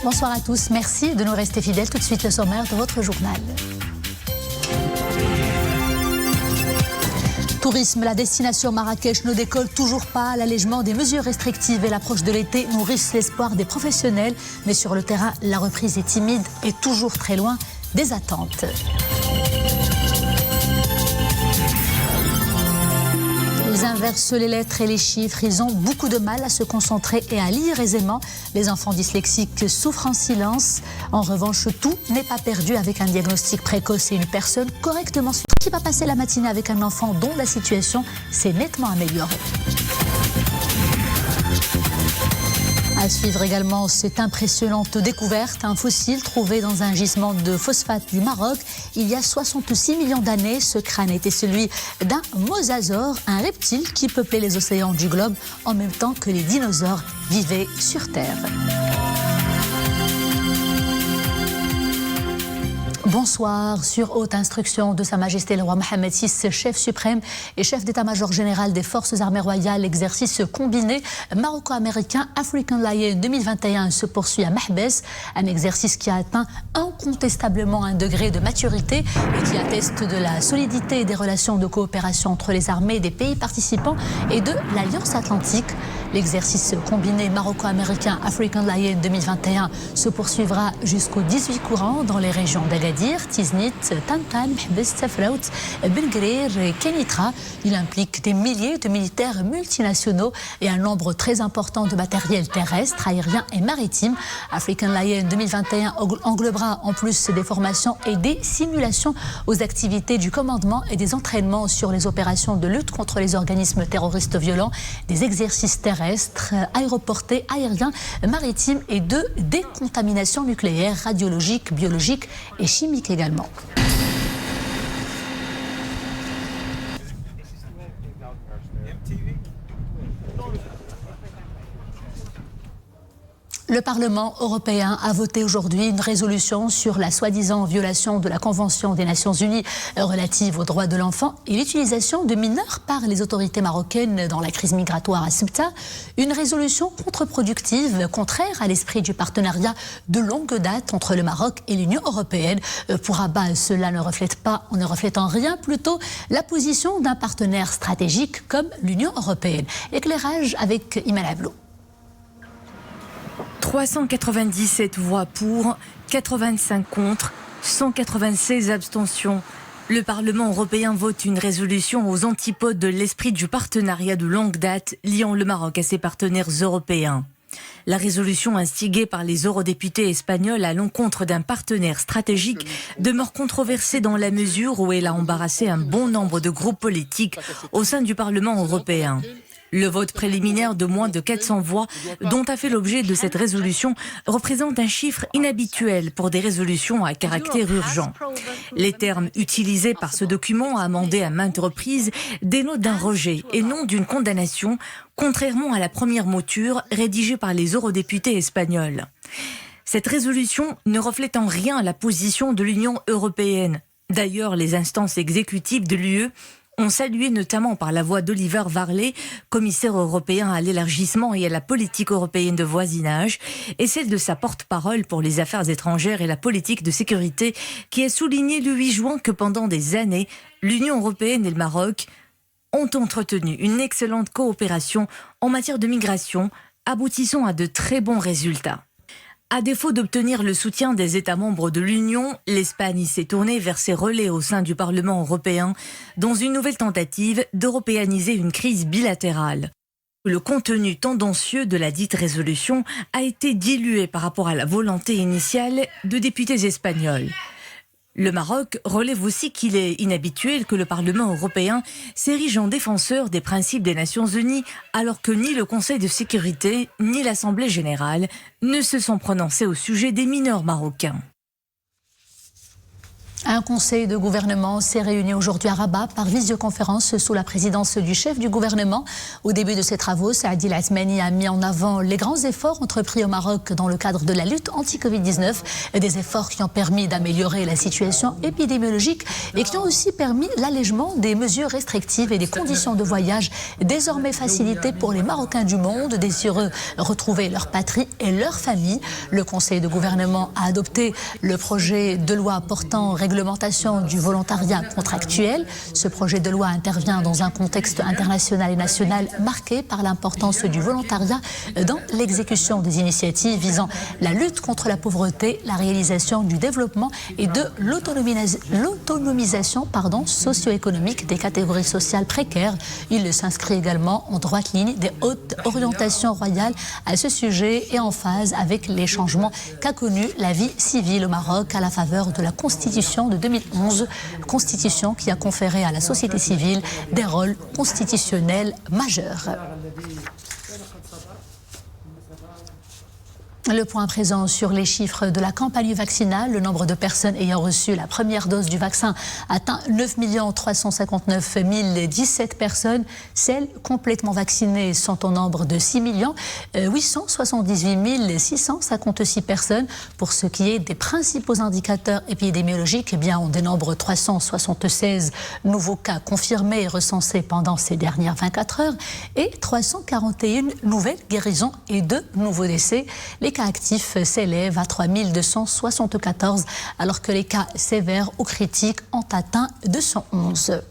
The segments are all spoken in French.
Bonsoir à tous, merci de nous rester fidèles. Tout de suite le sommaire de votre journal. Tourisme, la destination Marrakech ne décolle toujours pas. L'allègement des mesures restrictives et l'approche de l'été nourrissent l'espoir des professionnels. Mais sur le terrain, la reprise est timide et toujours très loin des attentes. Ils inversent les lettres et les chiffres. Ils ont beaucoup de mal à se concentrer et à lire aisément. Les enfants dyslexiques souffrent en silence. En revanche, tout n'est pas perdu avec un diagnostic précoce et une personne correctement suivie qui va passer la matinée avec un enfant dont la situation s'est nettement améliorée. À suivre également cette impressionnante découverte, un fossile trouvé dans un gisement de phosphate du Maroc. Il y a 66 millions d'années, ce crâne était celui d'un mosasaure, un reptile qui peuplait les océans du globe en même temps que les dinosaures vivaient sur Terre. Bonsoir. Sur haute instruction de Sa Majesté le roi Mohammed VI, chef suprême et chef d'état-major général des forces armées royales, l'exercice combiné maroco-américain African Lion 2021 se poursuit à Mahbès, un exercice qui a atteint incontestablement un degré de maturité et qui atteste de la solidité des relations de coopération entre les armées des pays participants et de l'Alliance Atlantique. L'exercice combiné maroco-américain African Lion 2021 se poursuivra jusqu'au 18 courant dans les régions d'Agadir, Tiznit, Tantan, Mahbès, Tafraout, Ben Guerir et Kenitra. Il implique des milliers de militaires multinationaux et un nombre très important de matériel terrestre, aérien et maritime. African Lion 2021 englobera en plus des formations et des simulations aux activités du commandement et des entraînements sur les opérations de lutte contre les organismes terroristes violents, des exercices terrestres, aéroportés, aériens, maritimes et de décontamination nucléaire, radiologique, biologique et chimique également. Le Parlement européen a voté aujourd'hui une résolution sur la soi-disant violation de la Convention des Nations Unies relative aux droits de l'enfant et l'utilisation de mineurs par les autorités marocaines dans la crise migratoire à Ceuta. Une résolution contre-productive, contraire à l'esprit du partenariat de longue date entre le Maroc et l'Union européenne. Pour Rabat, cela ne reflète en rien plutôt la position d'un partenaire stratégique comme l'Union européenne. Éclairage avec Iman Ablou. 397 voix pour, 85 contre, 196 abstentions. Le Parlement européen vote une résolution aux antipodes de l'esprit du partenariat de longue date liant le Maroc à ses partenaires européens. La résolution instigée par les eurodéputés espagnols à l'encontre d'un partenaire stratégique demeure controversée dans la mesure où elle a embarrassé un bon nombre de groupes politiques au sein du Parlement européen. Le vote préliminaire de moins de 400 voix dont a fait l'objet de cette résolution représente un chiffre inhabituel pour des résolutions à caractère urgent. Les termes utilisés par ce document, amendé à maintes reprises, dénotent d'un rejet et non d'une condamnation, contrairement à la première mouture rédigée par les eurodéputés espagnols. Cette résolution ne reflète en rien la position de l'Union européenne. D'ailleurs, les instances exécutives de l'UE ont salué notamment par la voix d'Oliver Varley, commissaire européen à l'élargissement et à la politique européenne de voisinage, et celle de sa porte-parole pour les affaires étrangères et la politique de sécurité, qui a souligné le 8 juin que pendant des années, l'Union européenne et le Maroc ont entretenu une excellente coopération en matière de migration, aboutissant à de très bons résultats. À défaut d'obtenir le soutien des États membres de l'Union, l'Espagne s'est tournée vers ses relais au sein du Parlement européen dans une nouvelle tentative d'européaniser une crise bilatérale. Le contenu tendancieux de la dite résolution a été dilué par rapport à la volonté initiale de députés espagnols. Le Maroc relève aussi qu'il est inhabituel que le Parlement européen s'érige en défenseur des principes des Nations Unies, alors que ni le Conseil de sécurité ni l'Assemblée générale ne se sont prononcés au sujet des mineurs marocains. Un conseil de gouvernement s'est réuni aujourd'hui à Rabat par visioconférence sous la présidence du chef du gouvernement. Au début de ses travaux, Saadi El-Athmani a mis en avant les grands efforts entrepris au Maroc dans le cadre de la lutte anti-Covid-19, des efforts qui ont permis d'améliorer la situation épidémiologique et qui ont aussi permis l'allègement des mesures restrictives et des conditions de voyage désormais facilitées pour les Marocains du monde désireux retrouver leur patrie et leur famille. Le conseil de gouvernement a adopté le projet de loi portant réglementation du volontariat contractuel. Ce projet de loi intervient dans un contexte international et national marqué par l'importance du volontariat dans l'exécution des initiatives visant la lutte contre la pauvreté, la réalisation du développement et de l'autonomisation socio-économique des catégories sociales précaires. Il s'inscrit également en droite ligne des hautes orientations royales à ce sujet et en phase avec les changements qu'a connus la vie civile au Maroc à la faveur de la Constitution de 2011, constitution qui a conféré à la société civile des rôles constitutionnels majeurs. Le point à présent sur les chiffres de la campagne vaccinale. Le nombre de personnes ayant reçu la première dose du vaccin atteint 9 359 017 personnes. Celles complètement vaccinées sont au nombre de 6 878 656 personnes. Pour ce qui est des principaux indicateurs épidémiologiques, eh bien, on dénombre 376 nouveaux cas confirmés et recensés pendant ces dernières 24 heures et 341 nouvelles guérisons et 2 nouveaux décès. Les cas actifs s'élèvent à 3274, alors que les cas sévères ou critiques ont atteint 211.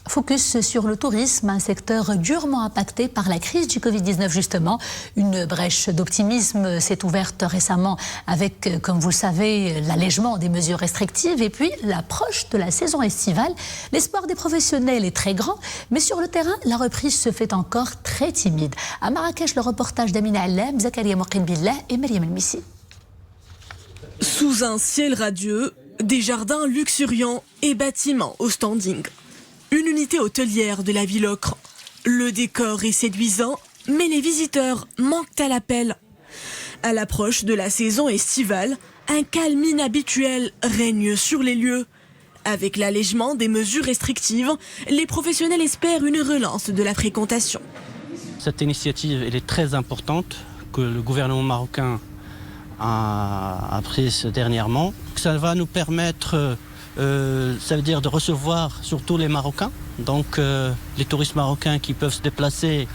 Focus sur le tourisme, un secteur durement impacté par la crise du Covid-19 justement. Une brèche d'optimisme s'est ouverte récemment avec, comme vous le savez, l'allègement des mesures restrictives et puis l'approche de la saison estivale. L'espoir des professionnels est très grand, mais sur le terrain, la reprise se fait encore très timide. À Marrakech, le reportage d'Amina Alem, Zakaria Moqin-Billah et Myriam El-Missi. Sous un ciel radieux, des jardins luxuriants et bâtiments au standing. Une unité hôtelière de la ville ocre. Le décor est séduisant, mais les visiteurs manquent à l'appel. À l'approche de la saison estivale, un calme inhabituel règne sur les lieux. Avec l'allègement des mesures restrictives, les professionnels espèrent une relance de la fréquentation. Cette initiative elle est très importante que le gouvernement marocain a prise dernièrement. Ça va nous permettre ça veut dire de recevoir surtout les Marocains, donc les touristes marocains qui peuvent se déplacer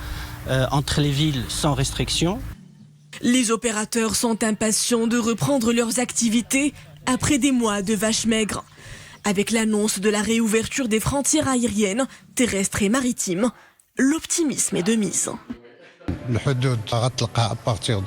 entre les villes sans restriction. Les opérateurs sont impatients de reprendre leurs activités après des mois de vaches maigres. Avec l'annonce de la réouverture des frontières aériennes, terrestres et maritimes, l'optimisme est de mise. À partir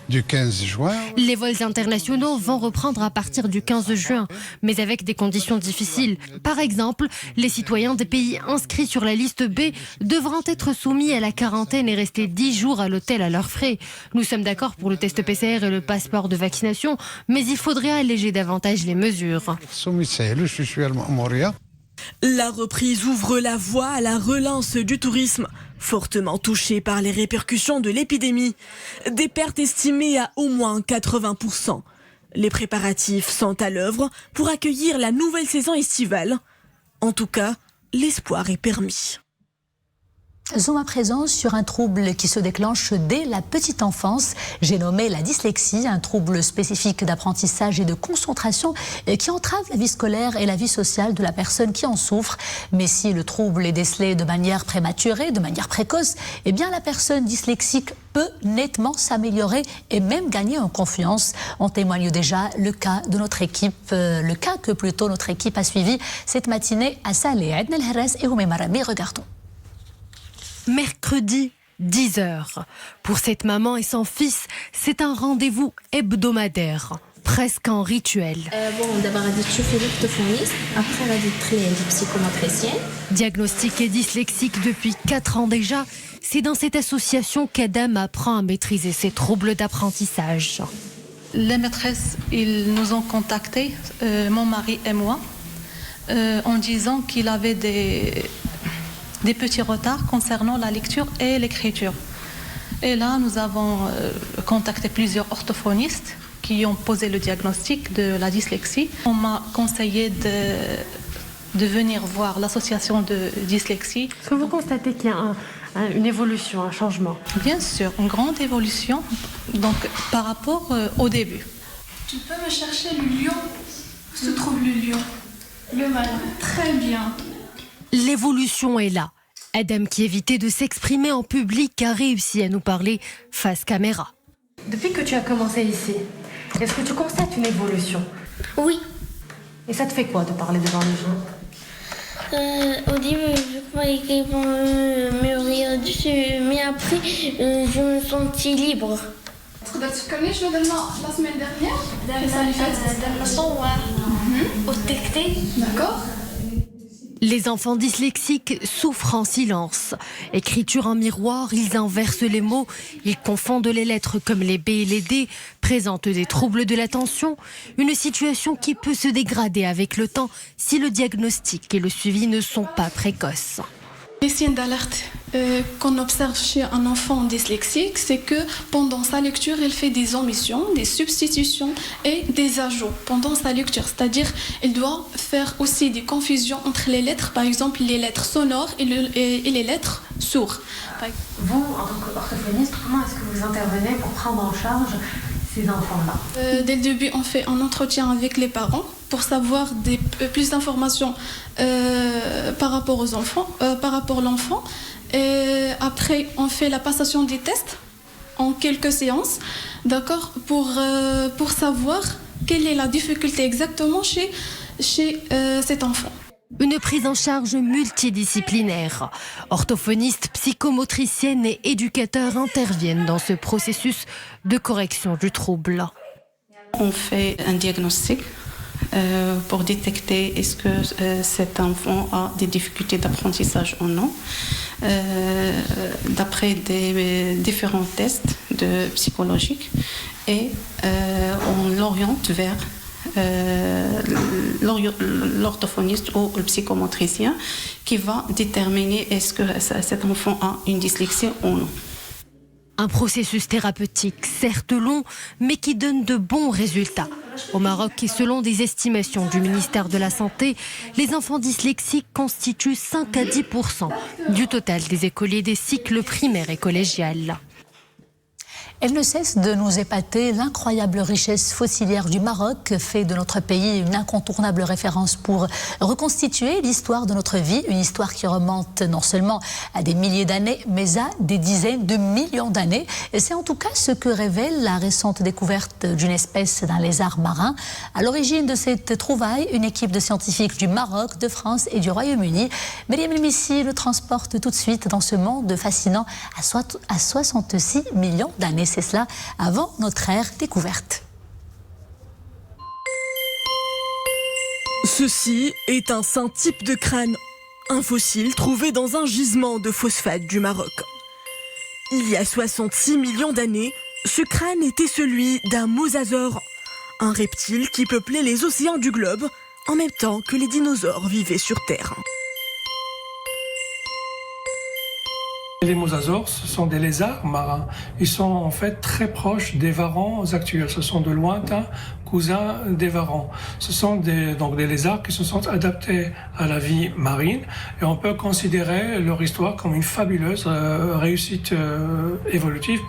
du 15 juin. Les vols internationaux vont reprendre à partir du 15 juin, mais avec des conditions difficiles. Par exemple, les citoyens des pays inscrits sur la liste B devront être soumis à la quarantaine et rester 10 jours à l'hôtel à leurs frais. Nous sommes d'accord pour le test PCR et le passeport de vaccination, mais il faudrait alléger davantage les mesures. La reprise ouvre la voie à la relance du tourisme, fortement touché par les répercussions de l'épidémie. Des pertes estimées à au moins 80%. Les préparatifs sont à l'œuvre pour accueillir la nouvelle saison estivale. En tout cas, l'espoir est permis. Zoom à présent sur un trouble qui se déclenche dès la petite enfance. J'ai nommé la dyslexie, un trouble spécifique d'apprentissage et de concentration qui entrave la vie scolaire et la vie sociale de la personne qui en souffre. Mais si le trouble est décelé de manière prématurée, de manière précoce, eh bien la personne dyslexique peut nettement s'améliorer et même gagner en confiance. En témoigne déjà le cas de notre équipe, le cas que plutôt notre équipe a suivi cette matinée à Salé, Adna El Herres et Oumé Marami. Regardons. Mercredi, 10h. Pour cette maman et son fils, c'est un rendez-vous hebdomadaire, presque un rituel. Diagnostiquée dyslexique depuis 4 ans déjà, c'est dans cette association qu'Adam apprend à maîtriser ses troubles d'apprentissage. Les maîtresses, ils nous ont contactés, mon mari et moi, en disant qu'il avait des petits retards concernant la lecture et l'écriture. Et là, nous avons contacté plusieurs orthophonistes qui ont posé le diagnostic de la dyslexie. On m'a conseillé de venir voir l'association de dyslexie. Est-ce que vous constatez qu'il y a une évolution, un changement? Bien sûr, une grande évolution donc, par rapport au début. Tu peux me chercher le lion? Où se trouve le lion? Le malin. Très bien. L'évolution est là. Adam, qui évitait de s'exprimer en public, a réussi à nous parler face caméra. Depuis que tu as commencé ici, est-ce que tu constates une évolution? Oui. Et ça te fait quoi de parler devant les gens? Au début, je croyais qu'ils vont me rire dessus, mais après, je me sentis libre. Tu connais je la semaine dernière? D'accord. Les enfants dyslexiques souffrent en silence. Écriture en miroir, ils inversent les mots, ils confondent les lettres comme les B et les D, présentent des troubles de l'attention, une situation qui peut se dégrader avec le temps si le diagnostic et le suivi ne sont pas précoces. Les signes d'alerte qu'on observe chez un enfant dyslexique, c'est que pendant sa lecture, il fait des omissions, des substitutions et des ajouts pendant sa lecture. C'est-à-dire, il doit faire aussi des confusions entre les lettres, par exemple les lettres sonores et les lettres sourdes. Vous, en tant qu'orthophoniste, comment est-ce que vous intervenez pour prendre en charge ces enfants-là? Dès le début, on fait un entretien avec les parents pour savoir plus d'informations par rapport aux enfants, par rapport à l'enfant. Et après, on fait la passation des tests en quelques séances, d'accord, pour savoir quelle est la difficulté exactement chez cet enfant. Une prise en charge multidisciplinaire. Orthophonistes, psychomotriciennes et éducateurs interviennent dans ce processus de correction du trouble. On fait un diagnostic pour détecter est-ce que cet enfant a des difficultés d'apprentissage ou non, d'après des différents tests psychologiques, et on l'oriente vers l'orthophoniste ou le psychomotricien qui va déterminer est-ce que cet enfant a une dyslexie ou non. Un processus thérapeutique, certes long, mais qui donne de bons résultats. Au Maroc, et selon des estimations du ministère de la Santé, les enfants dyslexiques constituent 5 à 10% du total des écoliers des cycles primaires et collégiales. Elle ne cesse de nous épater. L'incroyable richesse fossilière du Maroc fait de notre pays une incontournable référence pour reconstituer l'histoire de notre vie. Une histoire qui remonte non seulement à des milliers d'années, mais à des dizaines de millions d'années. Et c'est en tout cas ce que révèle la récente découverte d'une espèce d'un lézard marin. À l'origine de cette trouvaille, une équipe de scientifiques du Maroc, de France et du Royaume-Uni. Myriam El-Missi le transporte tout de suite dans ce monde fascinant à 66 millions d'années. C'est cela avant notre ère découverte. Ceci est un saint type de crâne, un fossile trouvé dans un gisement de phosphate du Maroc. Il y a 66 millions d'années, ce crâne était celui d'un mosasaure, un reptile qui peuplait les océans du globe en même temps que les dinosaures vivaient sur Terre. Les mosasaures, ce sont des lézards marins. Ils sont en fait très proches des varans actuels. Ce sont de lointains cousins des varans. Ce sont donc des lézards qui se sont adaptés à la vie marine, et on peut considérer leur histoire comme une fabuleuse réussite évolutive.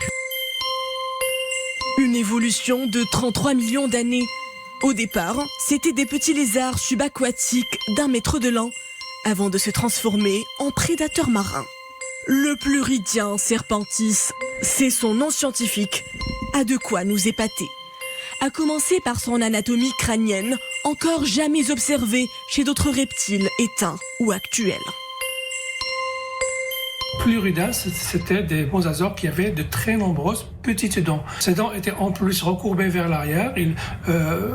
Une évolution de 33 millions d'années. Au départ, c'étaient des petits lézards subaquatiques d'1 mètre de long, avant de se transformer en prédateurs marins. Le Pluridien serpentis, c'est son nom scientifique, a de quoi nous épater. À commencer par son anatomie crânienne, encore jamais observée chez d'autres reptiles éteints ou actuels. Pluridae, c'était des mosasaures qui avaient de très nombreuses petites dents. Ces dents étaient en plus recourbées vers l'arrière. Ils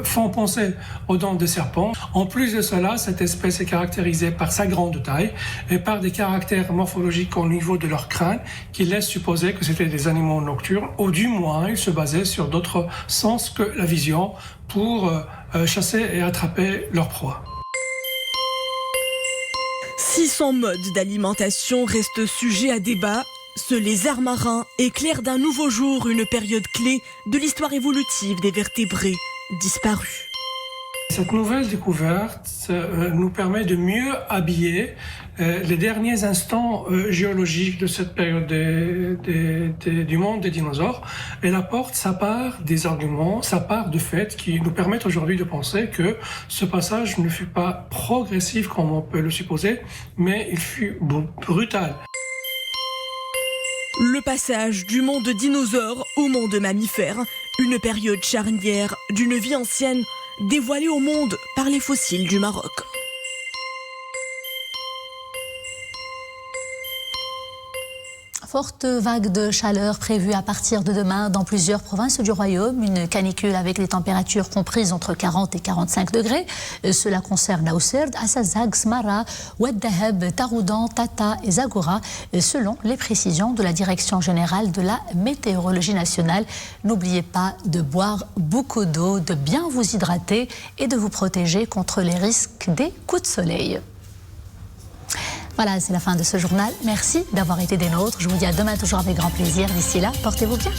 font penser aux dents de serpent. En plus de cela, cette espèce est caractérisée par sa grande taille et par des caractères morphologiques au niveau de leur crâne qui laissent supposer que c'était des animaux nocturnes, ou du moins ils se basaient sur d'autres sens que la vision pour chasser et attraper leur proie. Si son mode d'alimentation reste sujet à débat, Ce lézard marin éclaire d'un nouveau jour une période clé de l'histoire évolutive des vertébrés disparus. Cette nouvelle découverte nous permet de mieux habiller les derniers instants géologiques de cette période du monde des dinosaures. Elle apporte sa part des arguments, sa part de faits qui nous permettent aujourd'hui de penser que ce passage ne fut pas progressif comme on peut le supposer, mais il fut brutal. Le passage du monde dinosaure au monde mammifère, une période charnière d'une vie ancienne dévoilée au monde par les fossiles du Maroc. Forte vague de chaleur prévue à partir de demain dans plusieurs provinces du royaume. Une canicule avec les températures comprises entre 40 et 45 degrés. Cela concerne Aousserd, Assazag, Smara, Oued Daheb, Taroudan, Tata et Zagora, selon les précisions de la Direction générale de la météorologie nationale. N'oubliez pas de boire beaucoup d'eau, de bien vous hydrater et de vous protéger contre les risques des coups de soleil. Voilà, c'est la fin de ce journal. Merci d'avoir été des nôtres. Je vous dis à demain toujours avec grand plaisir. D'ici là, portez-vous bien.